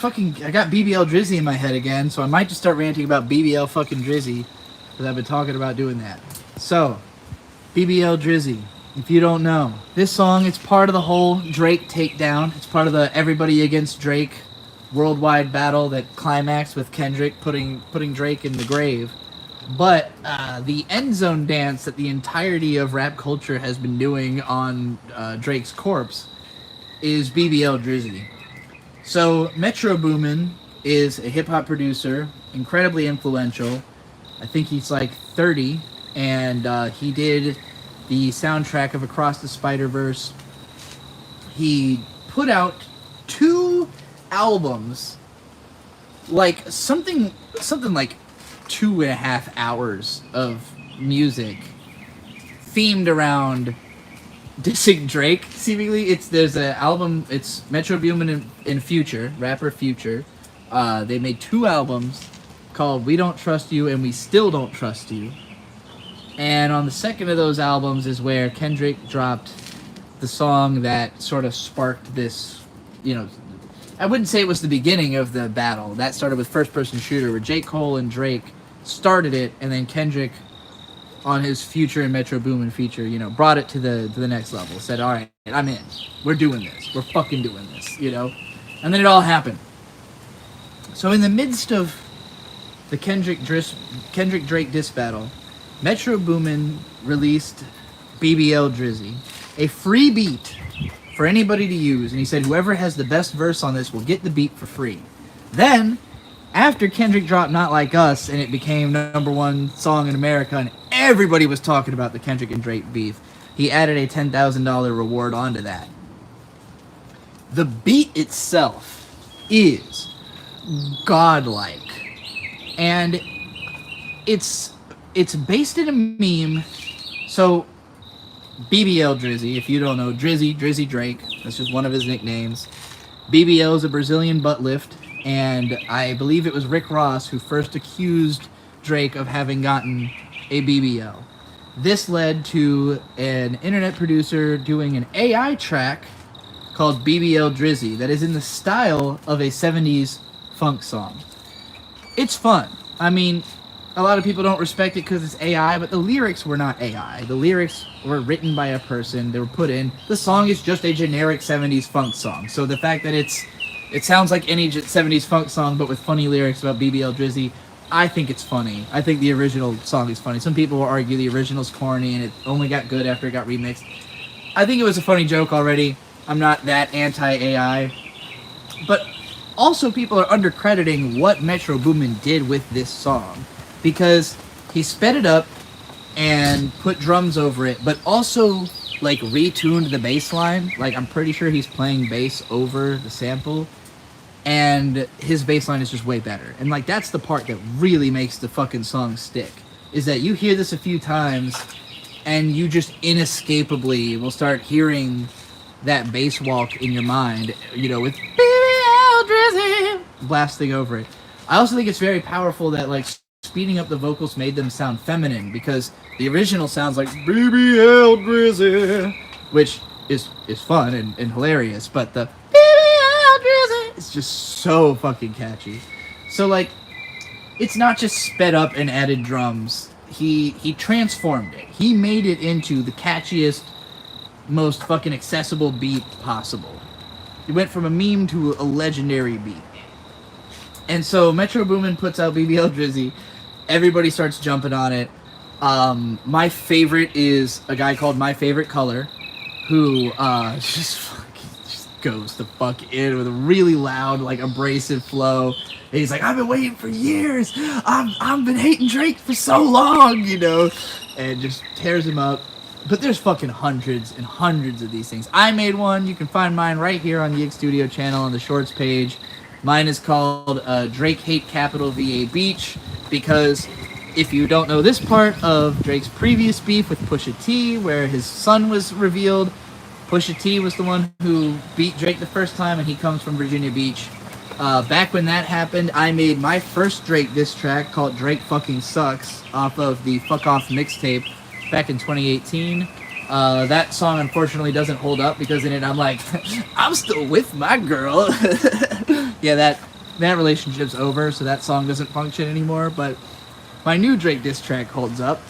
I got bbldrizzy in my head again, so I might just start ranting about BBL fucking Drizzy, because I've been talking about doing that. So, bbldrizzy, if you don't know, this song, it's part of the whole Drake takedown. It's part of the everybody against Drake worldwide battle that climaxed with Kendrick putting Drake in the grave. But the end zone dance that the entirety of rap culture has been doing on Drake's corpse is bbldrizzy. So Metro Boomin is a hip-hop producer, incredibly influential. I think he's like 30, and he did the soundtrack of Across the Spider-Verse. He put out 2 albums, like something like 2.5 hours of music themed around dissing Drake. Seemingly, there's an album. It's Metro Boomin in Future, rapper Future. They made 2 albums called "We Don't Trust You" and "We Still Don't Trust You." And on the second of those albums is where Kendrick dropped the song that sort of sparked this. I wouldn't say it was the beginning of the battle. That started with First Person Shooter, where J. Cole and Drake started it, and then Kendrick, on his Future and Metro Boomin feature, brought it to the next level. Said, all right, I'm in. We're doing this. We're fucking doing this, And then it all happened. So in the midst of the Kendrick Drake diss battle, Metro Boomin released bbldrizzy, a free beat for anybody to use, and he said whoever has the best verse on this will get the beat for free. Then, after Kendrick dropped Not Like Us, and it became #1 song in America, and everybody was talking about the Kendrick and Drake beef, he added a $10,000 reward onto that. The beat itself is godlike, and it's based in a meme. So bbldrizzy, if you don't know, Drizzy Drake, that's just one of his nicknames. BBL is a Brazilian butt lift, and I believe it was Rick Ross who first accused Drake of having gotten a BBL. This led to an internet producer doing an AI track called bbldrizzy that is in the style of a 70s funk song. It's fun. I mean, a lot of people don't respect it because it's AI, but the lyrics were not AI. The lyrics were written by a person. They were put in. The song is just a generic 70s funk song. So the fact that it sounds like any 70s funk song, but with funny lyrics about bbldrizzy, I think it's funny. I think the original song is funny. Some people will argue the original's corny and it only got good after it got remixed. I think it was a funny joke already. I'm not that anti-AI. But also people are undercrediting what Metro Boomin did with this song, because he sped it up and put drums over it, but also like retuned the bass line. Like, I'm pretty sure he's playing bass over the sample, and his bass line is just way better. And like, that's the part that really makes the fucking song stick, is that you hear this a few times and you just inescapably will start hearing that bass walk in your mind, with bbldrizzy blasting over it. I also think it's very powerful that like speeding up the vocals made them sound feminine, because the original sounds like bbldrizzy, which is fun and hilarious, but the bbldrizzy is just so fucking catchy. So like, it's not just sped up and added drums. He transformed it. He made it into the catchiest, most fucking accessible beat possible. It went from a meme to a legendary beat. And so Metro Boomin puts out bbldrizzy. Everybody starts jumping on it. My favorite is a guy called My Favorite Color, who just goes the fuck in with a really loud, like, abrasive flow. And he's like, I've been waiting for years. I've been hating Drake for so long, and just tears him up. But there's fucking hundreds and hundreds of these things. I made one. You can find mine right here on the Ig Studio channel on the Shorts page. Mine is called Drake Hate Capital VA Beach, because if you don't know this part of Drake's previous beef with Pusha T, where his son was revealed, Pusha T was the one who beat Drake the first time, and he comes from Virginia Beach. Back when that happened, I made my first Drake diss track called Drake Fucking Sucks off of the Fuck Off mixtape back in 2018. That song unfortunately doesn't hold up, because in it I'm like, I'm still with my girl. Yeah, that relationship's over, so that song doesn't function anymore. But my new Drake diss track holds up.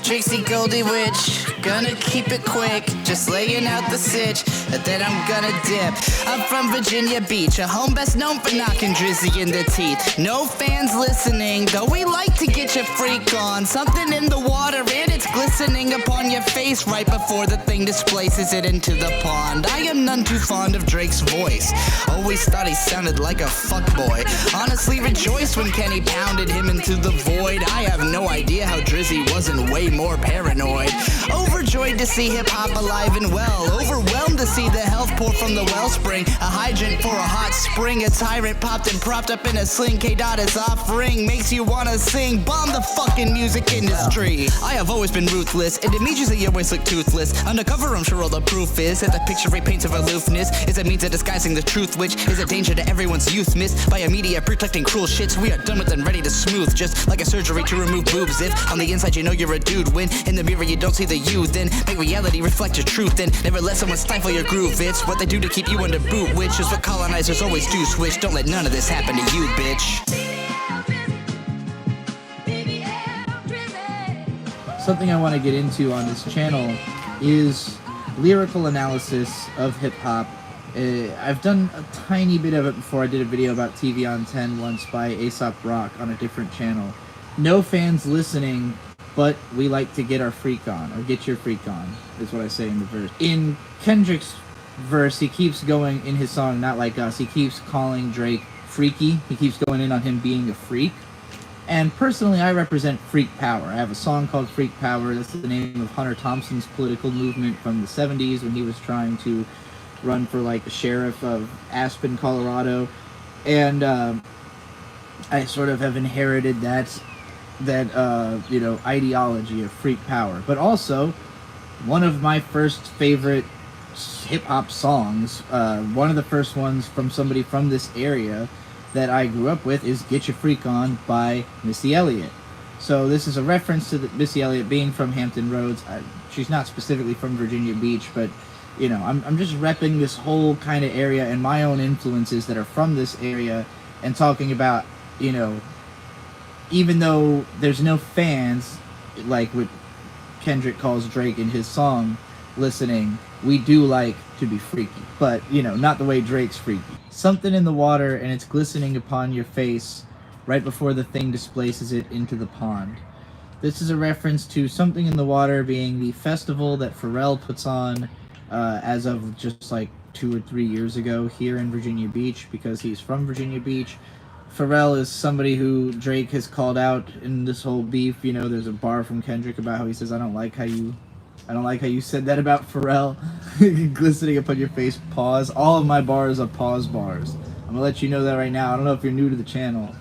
Trixie Goldie Witch, gonna keep it quick, just laying out the sitch, and then I'm gonna dip. I'm from Virginia Beach, a home best known for knocking Drizzy in the teeth. No fans listening, though we like to get your freak on. Something in the water and it's glistening upon your face right before the thing displaces it into the pond. I am none too fond of Drake's voice, always thought he sounded like a fuckboy. Honestly rejoiced when Kenny pounded him into the void. I have no idea how Drizzy wasn't way more paranoid. Overjoyed to see hip-hop alive and well, overwhelmed to see the health pour from the wellspring. A hydrant for a hot spring, a tyrant popped and propped up in a sling. K-Dot is offering, makes you wanna sing, bomb the fucking music industry. I have always been ruthless, and immediately always look toothless. Undercover, I'm sure all the proof is that the picture he paints of aloofness is a means of disguising the truth, which is a danger to everyone's youth missed by a media protecting cruel shits. We are done with and ready to smooth, just like a surgery to remove boobs. If on the inside you know you're a dude, when in the mirror you don't see the you, then make reality reflect your truth, and never let someone stifle your groove. It's what they do to keep you under boot, which is what colonizers always do. Switch, don't let none of this happen to you, bitch. Something I want to get into on this channel is lyrical analysis of hip-hop. I've done a tiny bit of it before. I did a video about TV on 10 once by Aesop Rock on a different channel. No fans listening, but we like to get our freak on, or get your freak on, is what I say in the verse. In Kendrick's verse, he keeps going in his song, Not Like Us, he keeps calling Drake freaky. He keeps going in on him being a freak. And personally, I represent freak power. I have a song called Freak Power. That's the name of Hunter Thompson's political movement from the 70s when he was trying to run for, like, the sheriff of Aspen, Colorado. And I sort of have inherited that ideology of freak power. But also, one of my first favorite hip-hop songs, one of the first ones from somebody from this area that I grew up with, is Get Your Freak On by Missy Elliott. So this is a reference to Missy Elliott being from Hampton Roads. She's not specifically from Virginia Beach, but, you know, I'm just repping this whole kind of area and my own influences that are from this area, and talking about, you know, even though there's no fans, like what Kendrick calls Drake in his song, listening, we do like to be freaky. But, you know, not the way Drake's freaky. Something in the water and it's glistening upon your face right before the thing displaces it into the pond. This is a reference to Something in the Water being the festival that Pharrell puts on as of just like 2 or 3 years ago here in Virginia Beach, because he's from Virginia Beach. Pharrell is somebody who Drake has called out in this whole beef. You know, there's a bar from Kendrick about how he says, I don't like how you said that about Pharrell. Glistening upon your face, pause. All of my bars are pause bars. I'm gonna let you know that right now. I don't know if you're new to the channel,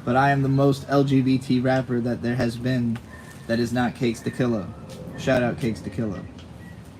but I am the most LGBT rapper that there has been that is not Cakes to Killa. Shout out Cakes to Killa.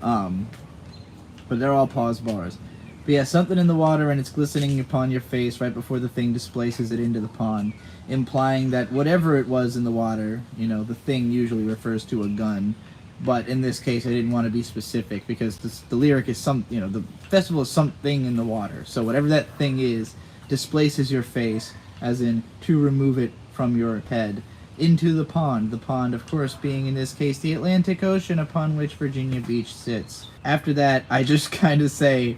But they're all pause bars. But yeah, something in the water and it's glistening upon your face right before the thing displaces it into the pond, implying that whatever it was in the water, you know, the thing usually refers to a gun. But in this case, I didn't want to be specific because the lyric is the festival is something in the water. So whatever that thing is, displaces your face, as in to remove it from your head, into the pond. The pond, of course, being in this case the Atlantic Ocean upon which Virginia Beach sits. After that, I just kind of say,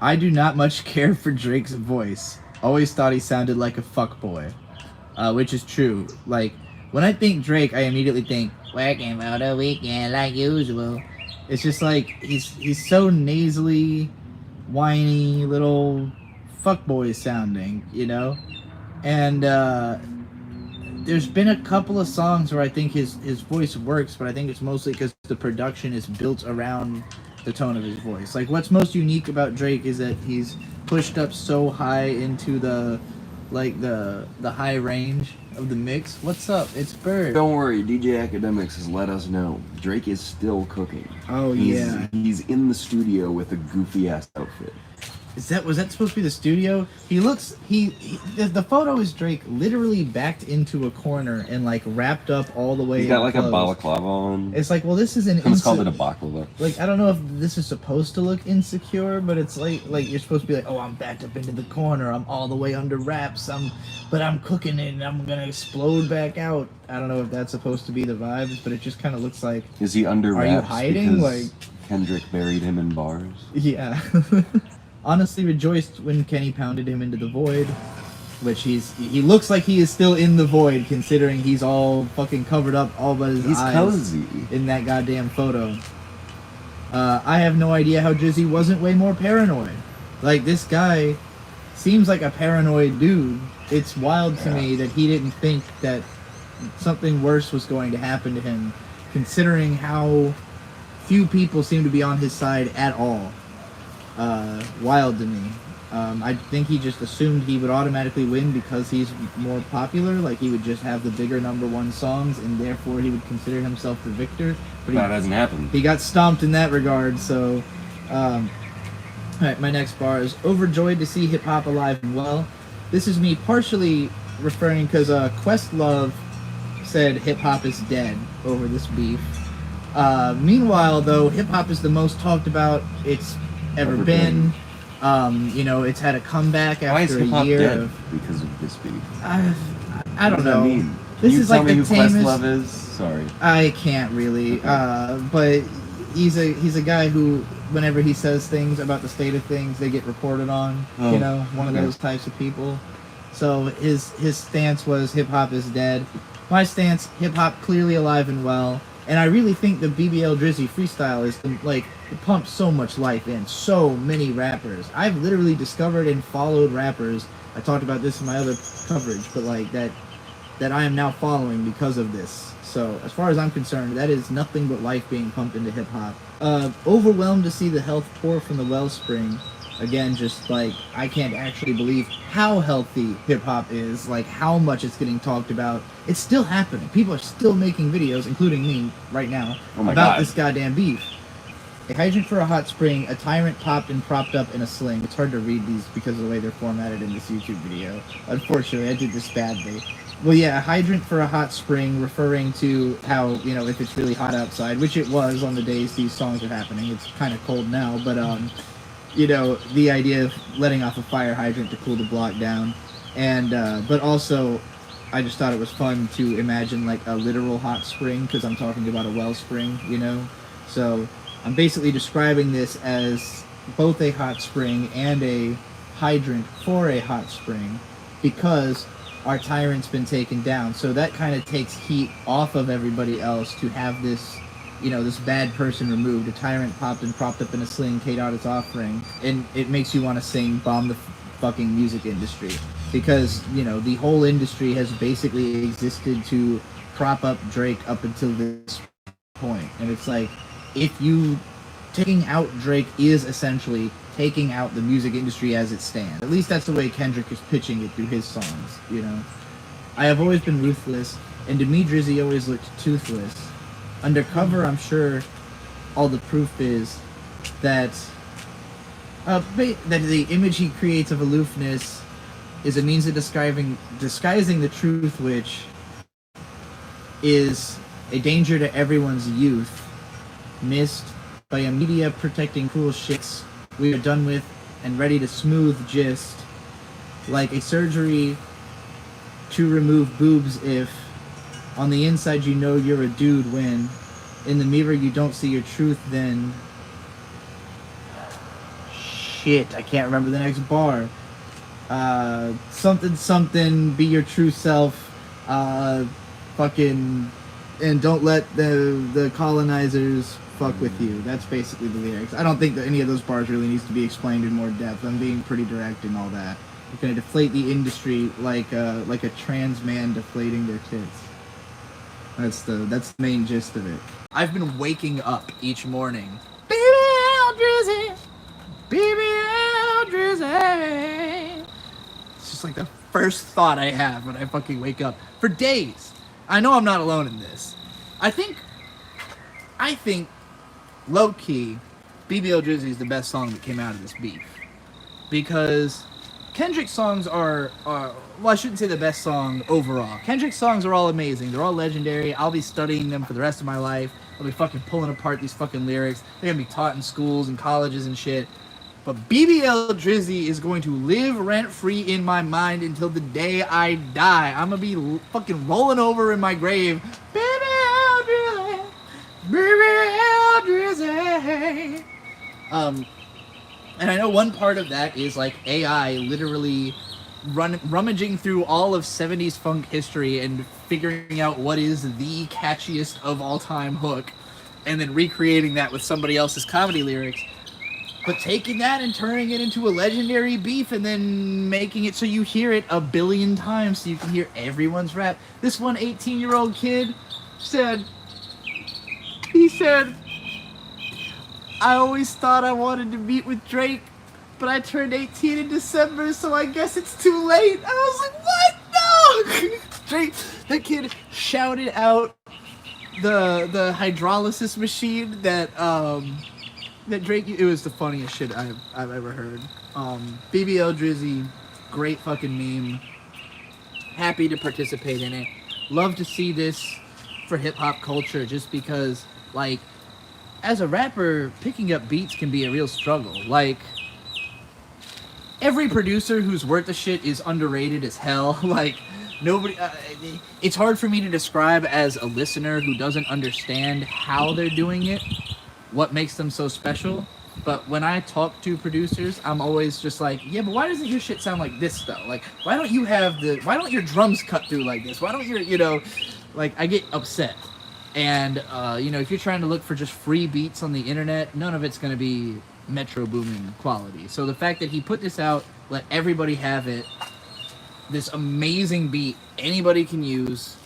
I do not much care for Drake's voice. Always thought he sounded like a fuckboy, which is true. Like, when I think Drake, I immediately think, working for the weekend like usual. It's just like, he's so nasally, whiny, little fuckboy sounding, you know? And there's been a couple of songs where I think his voice works, but I think it's mostly because the production is built around the tone of his voice. Like, what's most unique about Drake is that he's pushed up so high into the high range of the mix. What's up? It's Bird. Don't worry, DJ Academics has let us know Drake is still cooking. Oh, yeah. He's in the studio with a goofy ass outfit. Is was that supposed to be the studio? The photo is Drake literally backed into a corner and like wrapped up all the way. He's got in like clothes. a balaclava on. It's like, well, this is an. Someone's called it a baklava. Like, I don't know if this is supposed to look insecure, but it's like you're supposed to be like, oh, I'm backed up into the corner. I'm all the way under wraps. But I'm cooking it and I'm gonna explode back out. I don't know if that's supposed to be the vibes, but it just kind of looks like. Is he under wraps? Are you hiding? Because Like Kendrick buried him in bars. Yeah. Honestly rejoiced when Kenny pounded him into the void, which he looks like he is still in the void considering he's all fucking covered up all but his eyes cozy in that goddamn photo. I have no idea how Drizzy wasn't way more paranoid. Like, this guy seems like a paranoid dude. It's wild to me that he didn't think that something worse was going to happen to him, considering how few people seem to be on his side at all. Wild to me. I think he just assumed he would automatically win because he's more popular, like he would just have the bigger #1 songs and therefore he would consider himself the victor. But that hasn't happened. He got stomped in that regard, so... Alright, my next bar is overjoyed to see hip-hop alive and well. This is me partially referring because Questlove said hip-hop is dead over this beef. Meanwhile, though, hip-hop is the most talked about it's ever been. You know, it's had a comeback after a year dead of because of this beef. I don't know. What does that mean? This Can is you like tell me the who tamest. Questlove is? Sorry. I can't really. Okay. But he's a guy who, whenever he says things about the state of things, they get reported on. Oh, You know, one of okay. those types of people. So his stance was hip hop is dead. My stance, hip hop clearly alive and well. And I really think the bbldrizzy freestyle is like it pumps so much life in so many rappers. I've literally discovered and followed rappers. I talked about this in my other coverage, but like that I am now following because of this. So as far as I'm concerned, that is nothing but life being pumped into hip hop. Overwhelmed to see the health pour from the wellspring. Again, just like I can't actually believe how healthy hip hop is, like how much it's getting talked about. It's still happening. People are still making videos, including me right now, about this goddamn beef. A hydrant for a hot spring, a tyrant popped and propped up in a sling. It's hard to read these because of the way they're formatted in this YouTube video. Unfortunately, I did this badly. Well, yeah, a hydrant for a hot spring, referring to how, you know, if it's really hot outside, which it was on the days these songs are happening. It's kind of cold now, but, you know, the idea of letting off a fire hydrant to cool the block down. And, but also, I just thought it was fun to imagine, like, a literal hot spring, because I'm talking about a wellspring, you know? So, I'm basically describing this as both a hot spring and a hydrant for a hot spring, because our tyrant's been taken down. So that kind of takes heat off of everybody else to have this, you know, this bad person removed. A tyrant popped and propped up in a sling, K-Dot is offering, and it makes you want to sing Bomb the fucking music industry. Because, you know, the whole industry has basically existed to prop up Drake up until this point. And it's like, if you... taking out Drake is essentially taking out the music industry as it stands. At least that's the way Kendrick is pitching it through his songs, you know? I have always been ruthless, and to me Drizzy always looked toothless. Undercover, I'm sure all the proof is that that the image he creates of aloofness is a means of disguising the truth, which is a danger to everyone's youth, missed by a media protecting cool shits we are done with and ready to smooth gist, like a surgery to remove boobs if on the inside you know you're a dude when in the mirror you don't see your truth. Then shit, I can't remember the next bar. Something be your true self, fucking, and don't let the colonizers fuck with you. That's basically the lyrics. I don't think that any of those bars really needs to be explained in more depth. I'm being pretty direct and all that. You're gonna deflate the industry like a trans man deflating their tits. That's the main gist of it. I've been waking up each morning. bbldrizzy, bbldrizzy. It's just like the first thought I have when I fucking wake up. For days. I know I'm not alone in this. I think low-key, bbldrizzy is the best song that came out of this beef. because Kendrick's songs are well, I shouldn't say the best song overall. Kendrick's songs are all amazing. They're all legendary. I'll be studying them for the rest of my life. I'll be fucking pulling apart these fucking lyrics. They're gonna be taught in schools and colleges and shit. But BBL Drizzy is going to live rent-free in my mind until the day I die. I'm gonna be fucking rolling over in my grave. BBL Drizzy, BBL Drizzy. And I know one part of that is like AI literally rummaging through all of 70s funk history and figuring out what is the catchiest of all time hook, and then recreating that with somebody else's comedy lyrics. But taking that and turning it into a legendary beef and then making it so you hear it a billion times so you can hear everyone's rap. This one 18-year-old kid said, I always thought I wanted to meet with Drake, but I turned 18 in December, so I guess it's too late. I was like, what? No! Drake, that kid shouted out the hydrolysis machine that Drake, it was the funniest shit I've ever heard. BBL Drizzy, great fucking meme. Happy to participate in it. Love to see this for hip-hop culture, just because, like, as a rapper, picking up beats can be a real struggle. Like, every producer who's worth the shit is underrated as hell. Like, nobody... it's hard for me to describe as a listener who doesn't understand how they're doing it, what makes them so special. But when I talk to producers, I'm always just like, yeah, but why doesn't your shit sound like this, though? Like, why don't your drums cut through like this? Why don't your, like, I get upset. And, if you're trying to look for just free beats on the internet, none of it's going to be Metro Boomin quality. So the fact that he put this out, let everybody have it, this amazing beat anybody can use,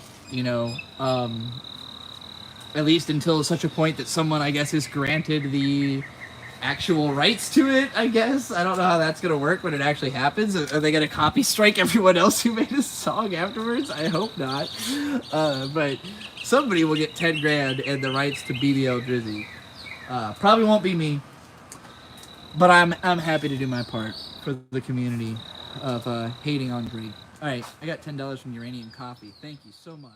at least until such a point that someone, I guess, is granted the actual rights to it, I guess. I don't know how that's going to work when it actually happens. Are they going to copy strike everyone else who made a song afterwards? I hope not. But somebody will get 10 grand and the rights to BBL Drizzy. Probably won't be me, but I'm happy to do my part for the community of hating on Drake. All right, I got $10 from Uranium Coffee. Thank you so much.